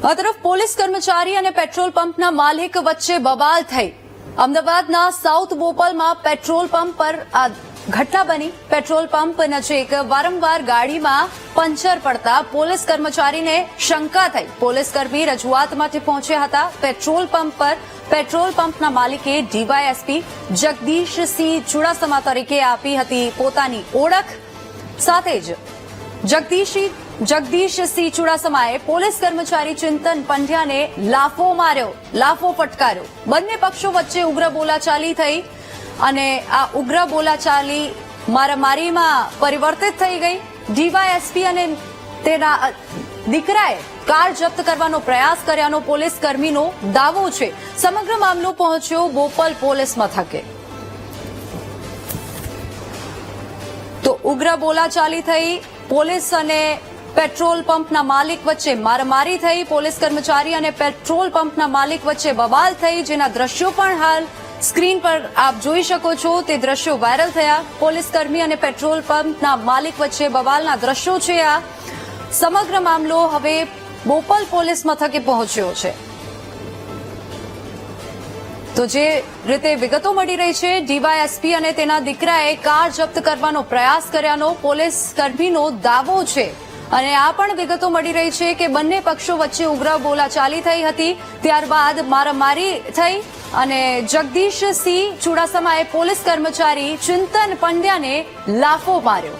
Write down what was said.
આ તરફ પોલીસ કર્મચારી અને પેટ્રોલ પંપના માલિક વચ્ચે બબાલ થઈ। અમદાવાદના સાઉથ બોપલમાં પેટ્રોલ પંપ પર આ ઘટના બની। પેટ્રોલ પંપ નજીક વારંવાર ગાડીમાં પંચર પડતા પોલીસ કર્મચારીને શંકા થઈ। પોલીસ કર્મી રજૂઆત માટે પહોંચ્યા હતા। પેટ્રોલ પંપ પર પેટ્રોલ પંપના માલિકે ડીવાયએસપી જગદીશસિંહ ચુડાસમા તરીકે આપી હતી પોતાની ઓળખ। સાથે જ જગદીશસિંહ ચુડાસમાએ પોલીસ કર્મચારી ચિંતન પંડ્યાને લાફો ફટકાર્યો। બંને પક્ષો વચ્ચે ઉગ્ર બોલાચાલી થઈ અને આ ઉગ્ર બોલાચાલી મારામારીમાં પરિવર્તિત થઈ ગઈ। ડીવાયએસપી અને તેના દીકરાએ કાર જપ્ત કરવાનો પ્રયાસ કર્યાનો પોલીસ કર્મીનો દાવો છે। સમગ્ર મામલો પહોંચ્યો બોપલ પોલીસ મથકે। તો ઉગ્ર બોલાચાલી થઈ, પોલીસ અને પેટ્રોલ પંપના માલિક વચ્ચે મારામારી થઈ। પોલીસ કર્મચારી અને પેટ્રોલ પંપના માલિક વચ્ચે બબાલ થઈ, જેના દ્રશ્યો પણ હાલ સ્ક્રીન પર આપ જોઈ શકો છો। તે દ્રશ્યો વાયરલ થયા। પોલીસ કર્મી અને પેટ્રોલ પંપના માલિક વચ્ચે બબાલના દ્રશ્યો છે। આ સમગ્ર મામલો હવે બોપલ પોલીસ મથકે પહોંચ્યો છે। તો જે રીતે વિગતો મળી રહી છે, ડીવાયએસપી અને તેના દીકરાએ કાર જપ્ત કરવાનો પ્રયાસ કર્યાનો પોલીસ કર્મીનો દાવો છે। અને આ પણ વિગતો મળી રહી છે કે બંને પક્ષો વચ્ચે ઉગ્ર બોલાચાલી થઈ હતી, ત્યારબાદ મારામારી થઈ અને જગદીશસિંહ ચુડાસમાએ પોલીસ કર્મચારી ચિંતન પંડ્યાને લાફો માર્યો।